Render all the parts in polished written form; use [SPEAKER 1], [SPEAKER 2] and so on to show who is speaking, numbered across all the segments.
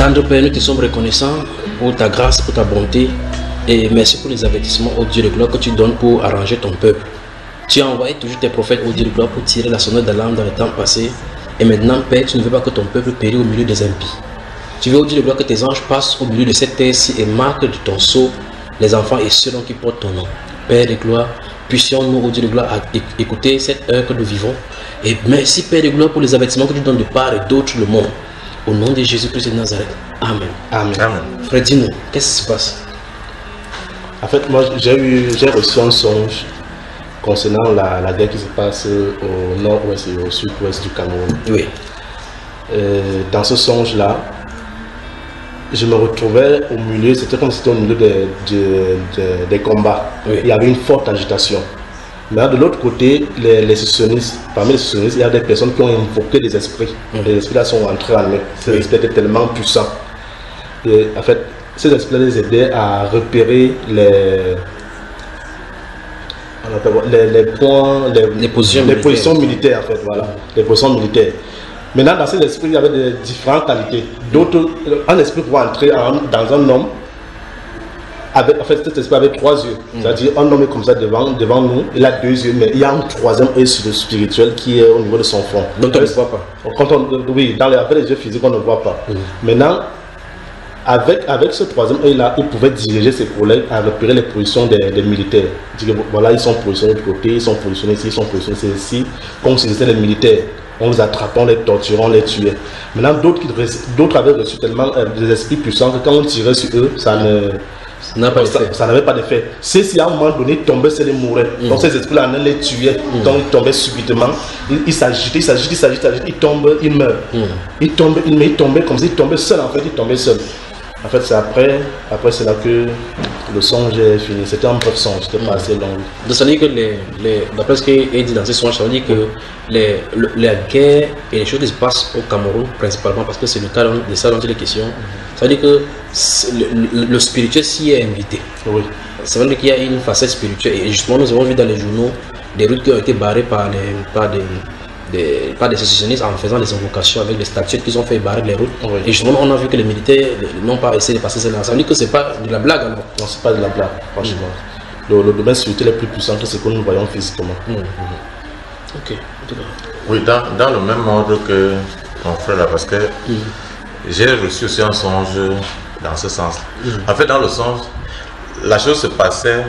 [SPEAKER 1] Tendre Père, nous te sommes reconnaissants pour ta grâce, pour ta bonté et merci pour les avertissements, ô Dieu de gloire, que tu donnes pour arranger ton peuple. Tu as envoyé toujours tes prophètes, ô Dieu de gloire, pour tirer la sonnette d'alarme dans le temps passé. Et maintenant, Père, tu ne veux pas que ton peuple périsse au milieu des impies. Tu veux, ô Dieu de gloire, que tes anges passent au milieu de cette terre-ci et marquent de ton sceau les enfants et ceux qui portent ton nom. Père de gloire, puissions-nous, ô Dieu de gloire, à écouter cette heure que nous vivons. Et merci, Père de gloire, pour les avertissements que tu donnes de part et d'autre le monde. Au nom de Jésus-Christ de Nazareth. Amen.
[SPEAKER 2] Amen. Amen.
[SPEAKER 1] Frère, dis-nous, qu'est-ce qui se passe?
[SPEAKER 2] En fait, moi, j'ai reçu un songe concernant la guerre qui se passe au nord-ouest et au sud-ouest du Cameroun.
[SPEAKER 1] Oui.
[SPEAKER 2] Dans ce songe-là, je me retrouvais au milieu, c'était comme si c'était au milieu des combats.
[SPEAKER 1] Oui.
[SPEAKER 2] Il y avait une forte agitation. Mais de l'autre côté, les sécessionnistes, parmi les sécessionnistes, il y a des personnes qui ont invoqué des esprits. Les esprits-là sont entrés en eux. Ces esprits étaient tellement puissants. Et en fait, ces esprits les aidaient à repérer les points, les positions militaires, en fait, voilà, les positions militaires. Maintenant, dans ces esprits, il y avait des différentes qualités. D'autres, un esprit pouvait entrer dans un homme. En fait, cet esprit avait 3 yeux. C'est-à-dire, un homme est comme ça devant nous, il a 2 yeux, mais il y a un 3e œil sur le spirituel qui est au niveau de son front.
[SPEAKER 1] Donc, on ne voit pas.
[SPEAKER 2] Oui, avec les yeux physiques, on ne voit pas. Maintenant, avec ce 3e œil-là, il pouvait diriger ses collègues à repérer les positions des militaires. Dire, voilà, ils sont positionnés de côté, ils sont positionnés ici, ils sont positionnés ici, comme si c'était les militaires. On les attrapait, on les torturait, on les tuait. Maintenant, d'autres avaient reçu tellement des esprits puissants que quand on tirait sur eux, ça n'avait pas d'effet. Si à un moment donné, ils tombaient, c'est les mouraient. Donc ces esprits-là, on les tuait. Donc ils tombaient subitement. Ils s'agitaient, ils tombent, ils meurent. Ils tombaient comme s'ils tombaient seuls, en fait, ils tombaient seuls. En fait, c'est après c'est là que le songe est fini. C'était un bref songe, c'était pas assez long.
[SPEAKER 1] Donc ça veut dire que, d'après ce qu'il est dit dans ce songe, ça veut dire que la guerre et les choses qui se passent au Cameroun, principalement, parce que c'est le cas de ça dont il est question, ça veut dire que le spirituel s'y est invité.
[SPEAKER 2] Oui.
[SPEAKER 1] Ça veut dire qu'il y a une facette spirituelle. Et justement, nous avons vu dans les journaux des routes qui ont été barrées par des sécessionnistes en faisant des invocations avec des statuettes qu'ils ont fait barrer les routes. Oui. Et justement, on a vu que les militaires n'ont pas essayé de passer cela. Ça veut dire que c'est pas de la blague alors.
[SPEAKER 2] Non, c'est pas de la blague, franchement. Le domaine spirituel est plus puissant que ce que nous voyons physiquement.
[SPEAKER 1] Ok.
[SPEAKER 3] Oui, dans le même ordre que mon frère là, parce que j'ai reçu aussi un songe dans ce sens. En fait, dans le songe, la chose se passait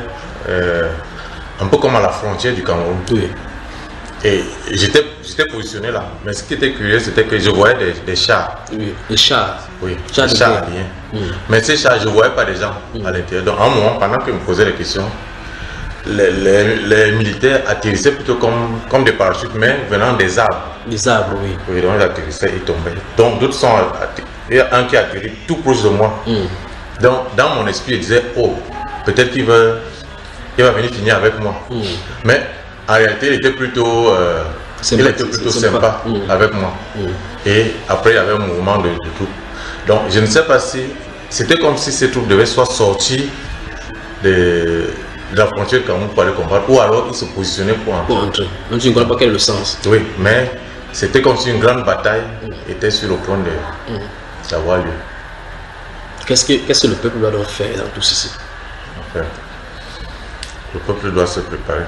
[SPEAKER 3] un peu comme à la frontière du Cameroun. Oui. Et j'étais positionné là. Mais ce qui était curieux, c'était que je voyais des chars.
[SPEAKER 1] Oui, des chars.
[SPEAKER 3] Oui, des chars aliens. Mais ces chars, je ne voyais pas des gens à l'intérieur. Donc, à un moment, pendant qu'ils me posaient des questions, les militaires atterrissaient plutôt comme des parachutes, mais venant des arbres.
[SPEAKER 1] Des arbres, oui.
[SPEAKER 3] Oui, donc ils atterrissaient, ils tombaient. Donc, d'autres sont il y a un qui a atterri tout proche de moi. Donc, dans mon esprit, je disais, oh, peut-être qu'il va venir finir avec moi. Mais en réalité, il était plutôt sympa avec moi. Et après, il y avait un mouvement de troupes. Donc, je ne sais pas si c'était comme si ces troupes devaient soit sortir de la frontière Cameroun pour aller combattre, ou alors ils se positionnaient pour entrer.
[SPEAKER 1] Donc, tu ne connais pas quel est le sens.
[SPEAKER 3] Oui, mais c'était comme si une grande bataille était sur le point d'avoir lieu.
[SPEAKER 1] Qu'est-ce que le peuple doit donc faire dans tout ceci?
[SPEAKER 3] Le peuple doit se préparer.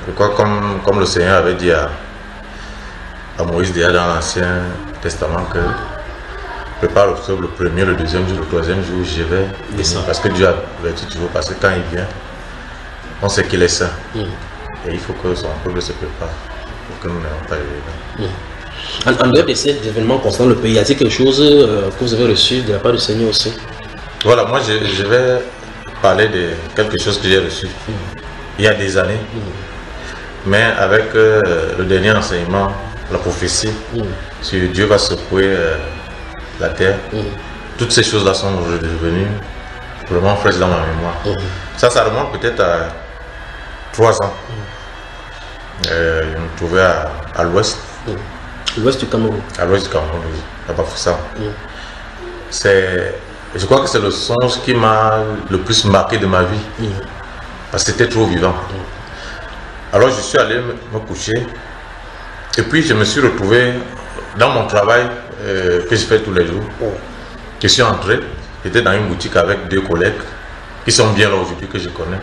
[SPEAKER 3] Je crois comme le Seigneur avait dit à Moïse déjà dans l'Ancien Testament que prépare le premier, le deuxième jour, le troisième jour, je vais descendre. Parce que Dieu a averti toujours, parce que quand il vient, on sait qu'il est saint. Et il faut que son peuple se prépare pour que nous n'ayons pas évident.
[SPEAKER 1] En dehors de ces événements concernant le pays, y a-t-il quelque chose que vous avez reçu de la part du Seigneur aussi?
[SPEAKER 3] Voilà, moi je vais parler de quelque chose que j'ai reçu il y a des années. Mais avec le dernier enseignement, la prophétie, sur Dieu va secouer la terre, toutes ces choses-là sont redevenues vraiment fraîches dans ma mémoire. Ça remonte peut-être à 3 ans. Je me trouvais à l'ouest.
[SPEAKER 1] L'ouest du Cameroun.
[SPEAKER 3] À l'ouest du Cameroun, oui, à Bafoussam. Je crois que c'est le songe qui m'a le plus marqué de ma vie. Parce que c'était trop vivant. Alors je suis allé me coucher. Et puis je me suis retrouvé dans mon travail. que je fais tous les jours. Je suis entré, j'étais dans une boutique avec 2 collègues qui sont bien là aujourd'hui, que je connais.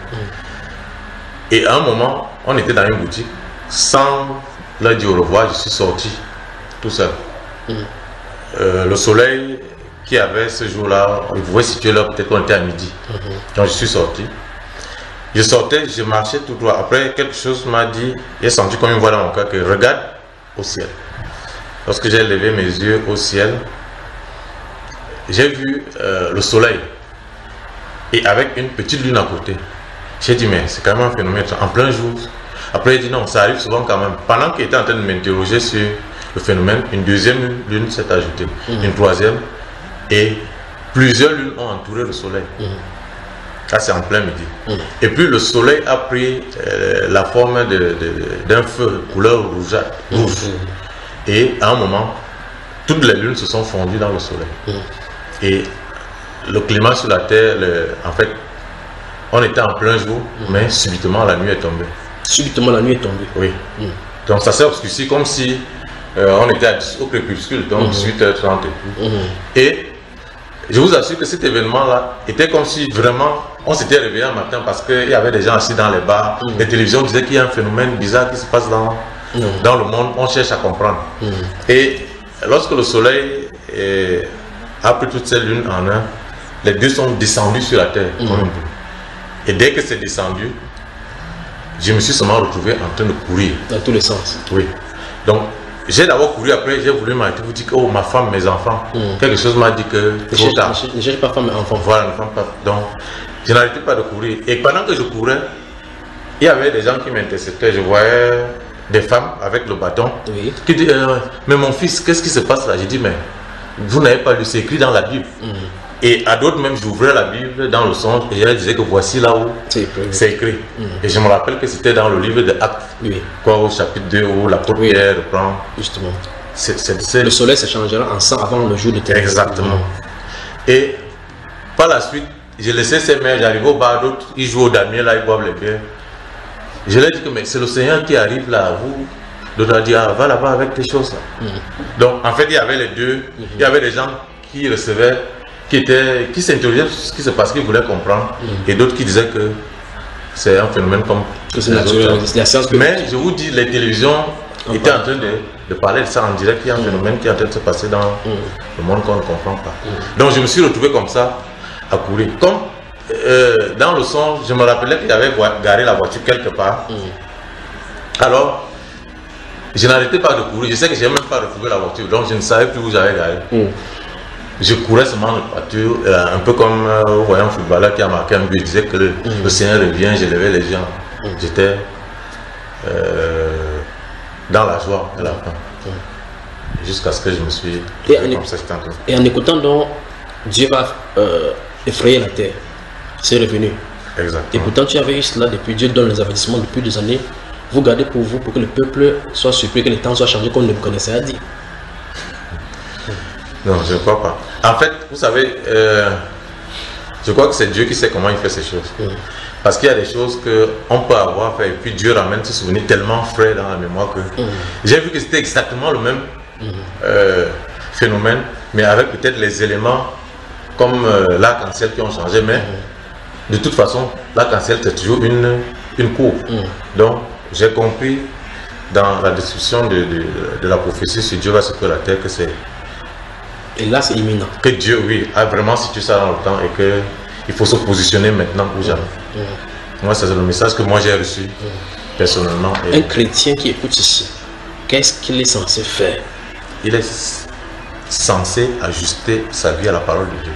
[SPEAKER 3] Et à un moment, on était dans une boutique, sans leur dire au revoir, je suis sorti tout seul. Le soleil qu'il y avait ce jour-là, on pouvait situer là, peut-être qu'on était à midi. Donc je suis sorti. Je sortais, je marchais tout droit. Après, quelque chose m'a dit, j'ai senti comme une voix dans mon cœur que regarde au ciel. Lorsque j'ai levé mes yeux au ciel, j'ai vu le soleil et avec une petite lune à côté. J'ai dit, mais c'est quand même un phénomène en plein jour. Après, il dit non, ça arrive souvent quand même. Pendant qu'il était en train de m'interroger sur le phénomène, une deuxième lune s'est ajoutée, une troisième, et plusieurs lunes ont entouré le soleil. Ça, c'est en plein midi. Et puis le soleil a pris la forme d'un feu couleur rouge. Et à un moment, toutes les lunes se sont fondues dans le soleil. Et le climat sur la Terre, en fait, on était en plein jour, mais subitement la nuit est tombée.
[SPEAKER 1] Subitement la nuit est tombée.
[SPEAKER 3] Oui. Donc ça s'est obscurci comme si on était au crépuscule, donc 18h30. Et je vous assure que cet événement-là était comme si vraiment on s'était réveillé un matin parce qu'il y avait des gens assis dans les bars. Les télévisions disaient qu'il y a un phénomène bizarre qui se passe dans le monde. On cherche à comprendre. Et lorsque le soleil a pris toutes ces lunes en un, les deux sont descendus sur la terre. Et dès que c'est descendu, je me suis seulement retrouvé en train de courir.
[SPEAKER 1] Dans tous les sens.
[SPEAKER 3] Oui. Donc, j'ai d'abord couru, après j'ai voulu m'arrêter, vous dire que oh, ma femme, mes enfants. Quelque chose m'a dit que trop tard.
[SPEAKER 1] Ne cherche pas femme et enfants.
[SPEAKER 3] Voilà, ne femme pas. Donc, je n'arrêtais pas de courir. Et pendant que je courais, il y avait des gens qui m'interceptaient. Je voyais des femmes avec le bâton qui disaient mais mon fils, qu'est-ce qui se passe là? J'ai dit, mais vous n'avez pas lu, c'est écrit dans la Bible. Et à d'autres même, j'ouvrais la Bible dans le songe et je leur disais que voici là où c'est écrit. Et je me rappelle que c'était dans le livre de Actes, quoi, au chapitre 2 où l'apôtre Pierre reprend.
[SPEAKER 1] Justement. Le soleil se changera en sang avant le jour de terre.
[SPEAKER 3] Exactement. Et par la suite, j'ai laissé ces mères, j'arrive au bar, d'autres, ils jouent au damier, là, ils boivent les bières. Je leur ai dit que mais c'est le Seigneur qui arrive là, vous. D'autres ont dit, ah, va là-bas avec tes choses là. Donc en fait, il y avait les deux, il y avait des gens qui recevaient, qui s'interrogeaient sur ce qui se passe, qui voulaient comprendre, et d'autres qui disaient que c'est un phénomène comme
[SPEAKER 1] c'est naturel, la science.
[SPEAKER 3] Mais je vous dis, les télévisions étaient en train de parler de ça en direct, qu'il y a un phénomène qui est en train de se passer dans le monde qu'on ne comprend pas. Donc je me suis retrouvé comme ça, à courir. Comme dans le son, je me rappelais qu'il y avait garé la voiture quelque part. Alors, je n'arrêtais pas de courir. Je sais que je n'ai même pas retrouvé la voiture, donc je ne savais plus où j'avais garé. Je courais seulement la voiture, un peu comme vous voyez un footballeur qui a marqué un but. Je disais que le Seigneur revient, j'ai levé les gens. J'étais dans la joie à la fin. Jusqu'à ce que je me suis...
[SPEAKER 1] Et en écoutant donc, Dieu va effrayer la terre. C'est revenu.
[SPEAKER 3] Exactement.
[SPEAKER 1] Et pourtant tu avais eu cela depuis, Dieu donne les avertissements depuis des années. Vous gardez pour vous, pour que le peuple soit surpris, que les temps soient changés comme ne connaissait à dire.
[SPEAKER 3] Non, je ne crois pas. En fait, vous savez, je crois que c'est Dieu qui sait comment il fait ces choses. Parce qu'il y a des choses qu'on peut avoir fait et puis Dieu ramène ce souvenir tellement frais dans la mémoire que j'ai vu que c'était exactement le même phénomène, mais avec peut-être les éléments comme l'arc-en-ciel qui ont changé, mais de toute façon, l'arc-en-ciel c'est toujours une courbe. Donc, j'ai compris dans la description de la prophétie sur Dieu va secouer la terre que c'est...
[SPEAKER 1] Et là, c'est imminent.
[SPEAKER 3] Que Dieu, oui, a vraiment situé ça dans le temps et qu'il faut se positionner maintenant ou jamais. Moi, c'est le message que moi j'ai reçu personnellement.
[SPEAKER 1] Un chrétien qui écoute ceci, qu'est-ce qu'il est censé faire?
[SPEAKER 3] Il est censé ajuster sa vie à la parole de Dieu.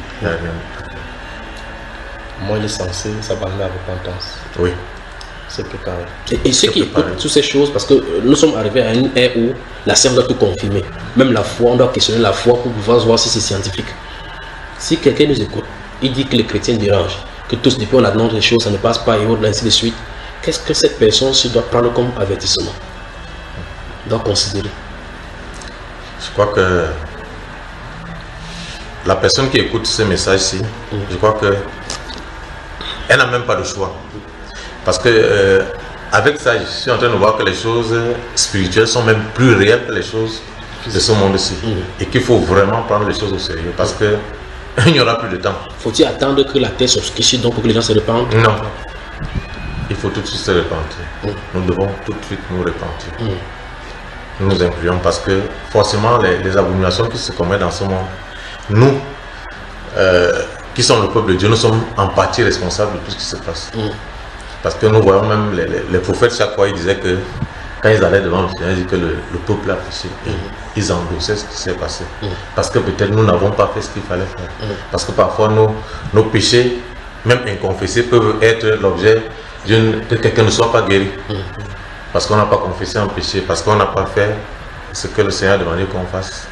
[SPEAKER 2] Moi, il est censé s'abandonner à la repentance.
[SPEAKER 3] Oui.
[SPEAKER 2] C'est préparé.
[SPEAKER 1] Et ceux qui écoutent toutes ces choses, parce que nous sommes arrivés à une ère où la science doit tout confirmer. Même la foi, on doit questionner la foi pour pouvoir voir si c'est scientifique. Si quelqu'un nous écoute, il dit que les chrétiens dérangent, que tous depuis on annonce les choses, ça ne passe pas et autres, ainsi de suite. Qu'est-ce que cette personne-ci doit prendre comme avertissement? Doit considérer.
[SPEAKER 3] Je crois que la personne qui écoute ces messages-ci, je crois que elle n'a même pas de choix. Parce que avec ça, je suis en train de voir que les choses spirituelles sont même plus réelles que les choses de ce monde-ci. Et qu'il faut vraiment prendre les choses au sérieux parce que il n'y aura plus de temps.
[SPEAKER 1] Faut-il attendre que la terre s'obscurcisse donc pour que les gens se répandent?
[SPEAKER 3] Non. Il faut tout de suite se repentir. Nous devons tout de suite nous repentir. Nous nous incluons parce que forcément les abominations qui se commettent dans ce monde, nous, qui sommes le peuple de Dieu, nous sommes en partie responsables de tout ce qui se passe. Parce que nous voyons même les prophètes, chaque fois ils disaient que quand ils allaient devant le Seigneur, ils disaient que le peuple a péché. Ils endossaient ce qui s'est passé. Parce que peut-être nous n'avons pas fait ce qu'il fallait faire. Parce que parfois nos péchés, même inconfessés, peuvent être l'objet que quelqu'un ne soit pas guéri. Parce qu'on n'a pas confessé un péché, parce qu'on n'a pas fait ce que le Seigneur a demandé qu'on fasse,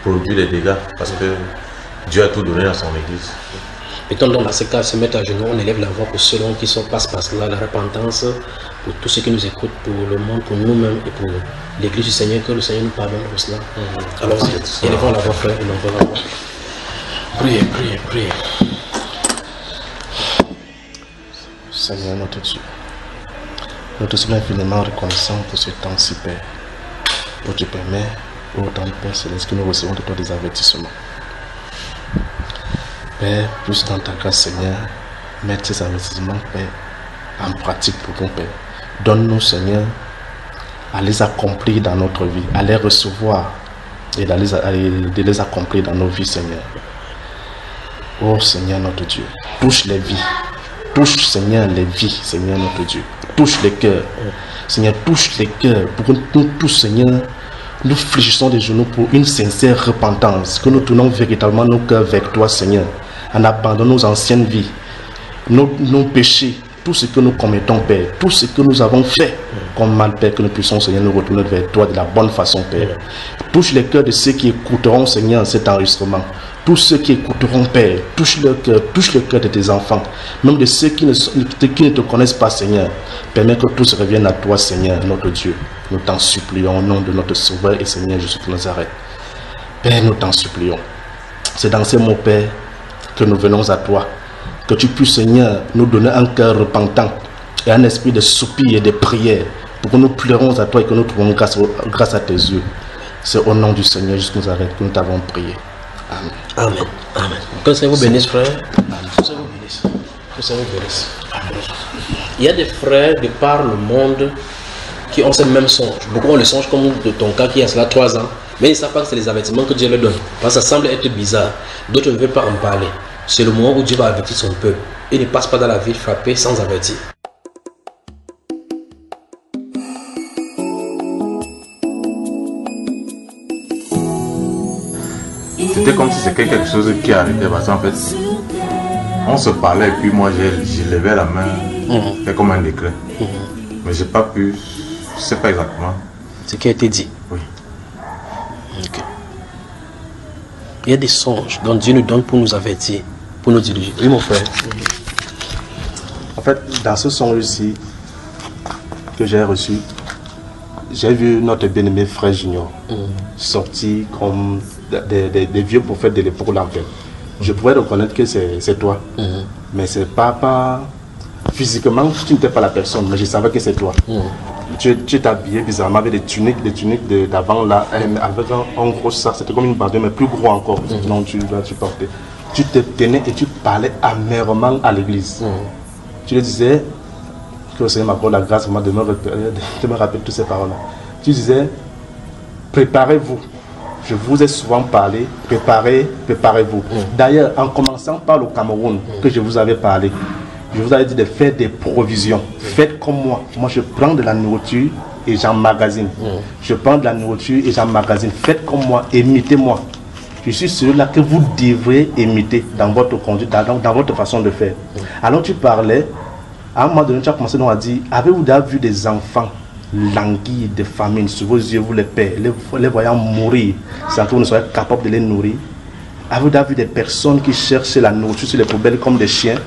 [SPEAKER 3] produire des dégâts, parce que Dieu a tout donné à son Église.
[SPEAKER 1] Mettons donc dans ce cas, se mettre à genoux, on élève la voix pour ceux qui sont passe là, la repentance, pour tous ceux qui nous écoutent, pour le monde, pour nous-mêmes et pour l'Église du Seigneur, que le Seigneur nous pardonne pour cela. Alors, élevons la voix, frère, élevons la voix. Priez, priez, priez.
[SPEAKER 2] Seigneur notre Dieu, nous te sommes infiniment reconnaissants pour ce temps-ci, Père. Où tu permets, autant de Père Céleste, que nous recevons de toi des avertissements. Père, plus dans ta grâce, Seigneur, mettre ces avertissements, Père, en pratique pour ton Père. Donne-nous, Seigneur, à les accomplir dans notre vie, à les recevoir et de les accomplir dans nos vies, Seigneur. Oh Seigneur notre Dieu, touche les vies. Touche, Seigneur, les vies, Seigneur notre Dieu. Touche les cœurs. Seigneur, touche les cœurs. Pour que nous tous, Seigneur, nous fléchissons des genoux pour une sincère repentance. Que nous tournons véritablement nos cœurs vers toi, Seigneur. En abandonnant nos anciennes vies, nos péchés, tout ce que nous commettons, Père. Tout ce que nous avons fait comme mal, Père. Que nous puissions, Seigneur, nous retourner vers toi de la bonne façon, Père. Touche les cœurs de ceux qui écouteront, Seigneur, cet enregistrement. Tous ceux qui écouteront, Père, touche le cœur de tes enfants, même de ceux qui ne te connaissent pas, Seigneur. Permets que tous reviennent à toi, Seigneur, notre Dieu. Nous t'en supplions au nom de notre Sauveur et Seigneur Jésus de Nazareth. Père, nous t'en supplions. C'est dans ces mots, Père, que nous venons à toi. Que tu puisses, Seigneur, nous donner un cœur repentant et un esprit de soupir et de prière pour que nous pleurons à toi et que nous trouvons grâce à tes yeux. C'est au nom du Seigneur Jésus de Nazareth que nous t'avons prié. Amen.
[SPEAKER 1] Amen. Amen. Que le Seigneur vous bénisse, frère. Que le Seigneur vous bénisse. Que le Seigneur vous bénisse. Amen. Il y a des frères de par le monde qui ont ce même songe. Beaucoup ont le songe comme de ton cas qui a cela 3 ans. Mais ils ne savent pas que c'est les avertissements que Dieu leur donne. Parce que ça semble être bizarre. D'autres ne veulent pas en parler. C'est le moment où Dieu va avertir son peuple. Il ne passe pas dans la vie frappée sans avertir.
[SPEAKER 3] C'était comme si c'était quelque chose qui arrivait parce qu'en fait, on se parlait et puis moi j'ai levé la main, fait comme un décret. Mais j'ai pas pu, je sais pas exactement.
[SPEAKER 1] Ce qui a été dit.
[SPEAKER 3] Oui.
[SPEAKER 1] Okay. Il y a des songes dont Dieu nous donne pour nous avertir, pour nous diriger.
[SPEAKER 2] Oui, mon frère. En fait, dans ce songe-ci que j'ai reçu, j'ai vu notre bien-aimé frère Junior sortir comme des vieux prophètes de l'époque là. Je pouvais reconnaître que c'est toi, mais c'est pas physiquement, tu n'étais pas la personne, mais je savais que c'est toi. Tu t'habillais bizarrement avec des tuniques d'avant là, avec un gros sac, c'était comme une barbe, mais plus gros encore. Non, tu portais. Tu te tenais et tu parlais amèrement à l'église. Tu le disais, que le Seigneur m'accorde la grâce de me rappeler toutes ces paroles-là. Tu disais, préparez-vous. Je vous ai souvent parlé, préparez-vous. D'ailleurs, en commençant par le Cameroun, que je vous avais parlé, je vous avais dit de faire des provisions. Faites comme moi. Moi, je prends de la nourriture et j'emmagasine. Je prends de la nourriture et j'emmagasine. Faites comme moi, imitez-moi. Je suis celui-là que vous devrez imiter dans votre conduite, dans votre façon de faire. Alors tu parlais, à un moment donné, tu as commencé à dire, avez-vous déjà vu des enfants languis de famine sur vos yeux, vous les pères, les voyant mourir, sans que vous ne soyez capable de les nourrir? Avez-vous déjà vu des personnes qui cherchent la nourriture sur les poubelles comme des chiens?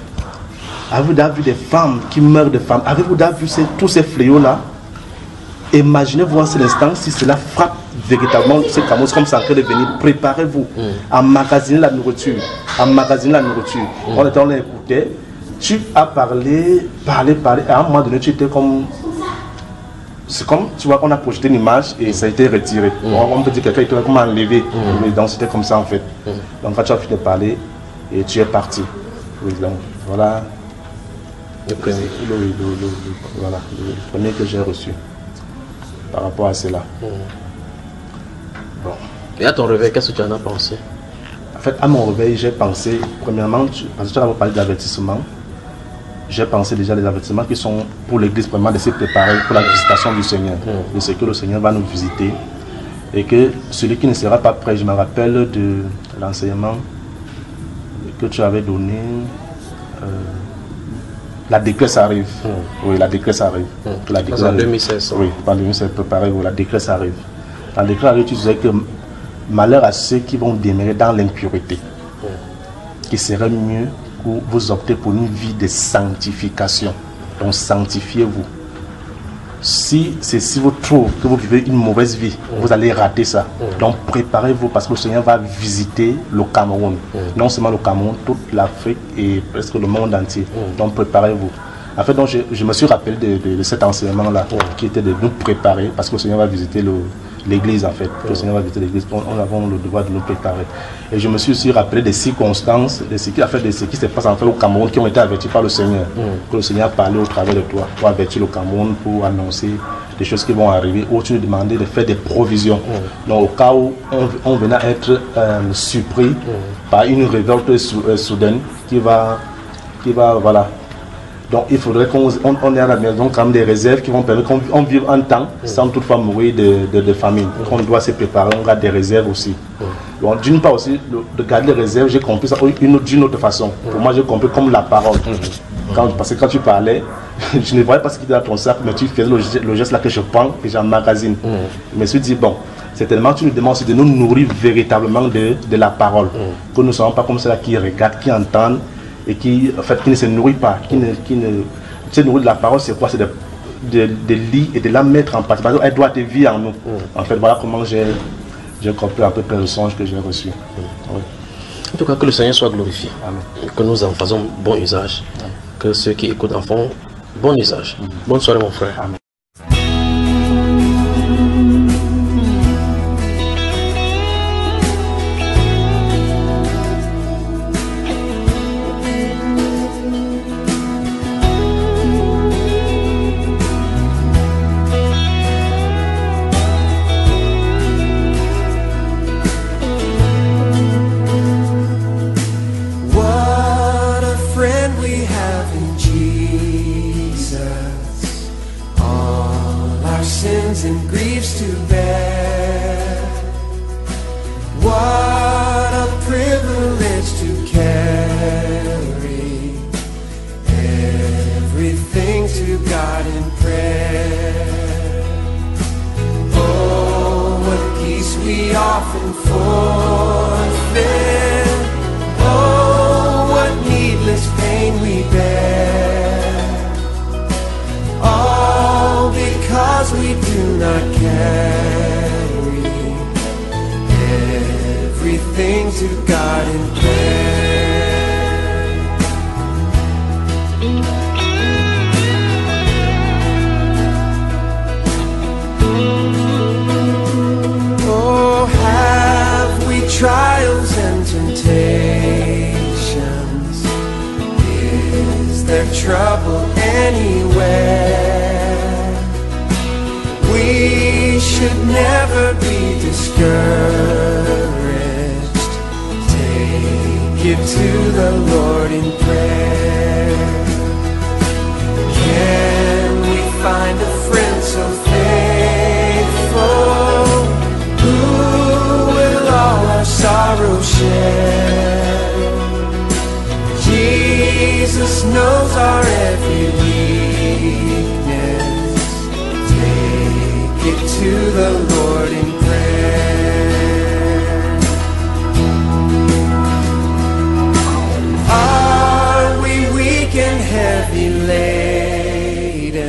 [SPEAKER 2] Avez-vous déjà vu des femmes qui meurent de faim? Avez-vous déjà vu tous ces fléaux-là? Imaginez voir cet instant si cela frappe véritablement ce Cameroun comme ça en train de venir. Préparez-vous, emmagasiner la nourriture. Emmagasiner la nourriture. On écoutait, tu as parlé. À un moment donné, tu étais comme c'est comme, tu vois, on a projeté une image et ça a été retiré. On peut dire que quelqu'un était comme enlevé. Mais donc c'était comme ça en fait. Donc quand tu as fini de parler et tu es parti. Oui, donc voilà. Le premier que j'ai reçu par rapport à cela. Bon.
[SPEAKER 1] Et à ton réveil, qu'est-ce que tu en as pensé?
[SPEAKER 2] En fait, à mon réveil, j'ai pensé, premièrement, parce que tu as parlé d'avertissement, j'ai pensé déjà les avertissements qui sont pour l'Église, vraiment de se préparer pour la visitation du Seigneur. De ce que le Seigneur va nous visiter. Et que celui qui ne sera pas prêt, je me rappelle de l'enseignement que tu avais donné, la décresse arrive. Oui, la décresse arrive. La décresse
[SPEAKER 1] en 2016.
[SPEAKER 2] Oui, en 2016, préparé, la décresse arrive. La décresse arrive, tu disais que malheur à ceux qui vont demeurer dans l'impureté. Qu'il serait mieux que vous optez pour une vie de sanctification. Donc sanctifiez-vous. Si vous trouvez que vous vivez une mauvaise vie, vous allez rater ça. Donc préparez-vous parce que le Seigneur va visiter le Cameroun. Non seulement le Cameroun, toute l'Afrique et presque le monde entier. Donc préparez-vous. En fait, donc, je me suis rappelé de cet enseignement-là qui était de nous préparer parce que le Seigneur va visiter l'église en fait. Le Seigneur va visiter l'église, on a le devoir de nous préparer. Et je me suis aussi rappelé des circonstances, de ce qui se passe en fait au Cameroun qui ont été avertis par le Seigneur. Que le Seigneur a parlé au travers de toi pour avertir le Cameroun, pour annoncer des choses qui vont arriver, où tu nous demandais de faire des provisions. Donc au cas où on venait à être surpris par une révolte soudaine qui va voilà. Donc il faudrait qu'on ait à la maison quand même des réserves qui vont permettre qu'on vive un temps sans toutefois mourir de famine. On doit se préparer, on garde des réserves aussi. Donc d'une part aussi, de garder les réserves, j'ai compris ça d'une autre façon. Pour moi, j'ai compris comme la parole. Parce que quand tu parlais, je ne voyais pas ce qui était dans ton sac, mais tu faisais le geste là que je prends et j'emmagasine. Je me suis dit, bon, certainement tu nous demandes aussi de nous nourrir véritablement de la parole. Que nous ne soyons pas comme ceux-là qui regardent, qui entendent, et qui ne se nourrit pas, qui ne se nourrit de la parole, c'est quoi? C'est de lire et de la mettre en pratique. Elle doit être vie en nous. En fait, voilà comment j'ai compris un peu le songe que j'ai reçu. Oui.
[SPEAKER 1] En tout cas, que le Seigneur soit glorifié.
[SPEAKER 2] Amen.
[SPEAKER 1] Que nous en faisons bon usage. Amen. Que ceux qui écoutent en font bon usage. Bonne soirée, mon frère.
[SPEAKER 2] Amen.
[SPEAKER 4] And griefs to bear. What a privilege to carry everything to God in prayer. Oh, what peace we often forfeit. Oh, what needless pain we bear. All because we do not carry everything to God in prayer. Oh, have we trials and temptations? Is there trouble anywhere? We should never be discouraged. Take it to the Lord in prayer. Can we find a friend so faithful who will all our sorrow share? Jesus knows our every weakness. Get to the Lord in prayer. Are we weak and heavy laden,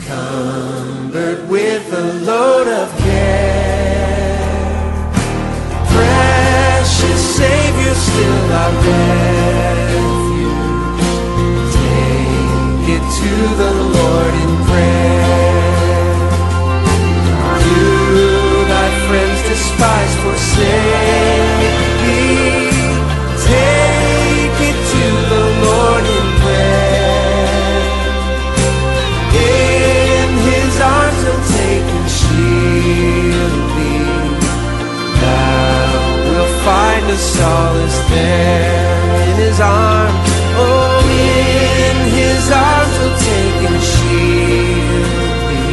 [SPEAKER 4] cumbered with a load of care? Precious Savior, still our refuge. Take it to the Lord in prayer. forsake me. Take it to the Lord in prayer. In His arms He'll take and shield me. Thou wilt find a solace there in His arms. Oh, in His arms He'll take and shield me.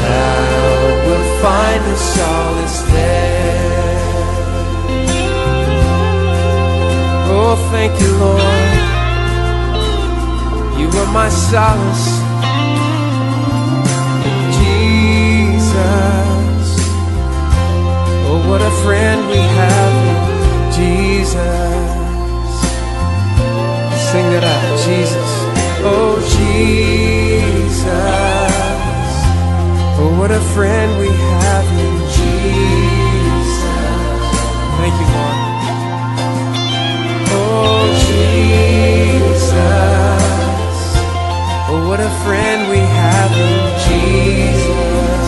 [SPEAKER 4] Thou wilt find a solace there. Oh, thank you, Lord. You are my solace, Jesus. Oh, what a friend we have in Jesus. Sing that out, Jesus. Oh, Jesus. Oh, what a friend we have in Jesus. Thank you, Lord. Oh, Jesus. Oh, what a friend we have in Jesus.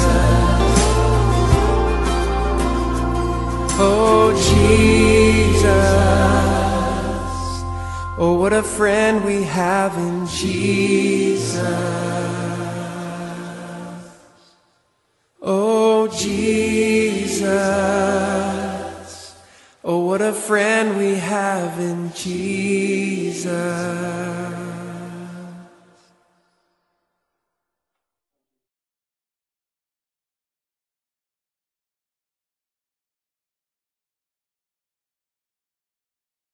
[SPEAKER 4] Oh, Jesus. Oh, what a friend we have in Jesus. Oh, Jesus. Oh, what a friend we have in Jesus.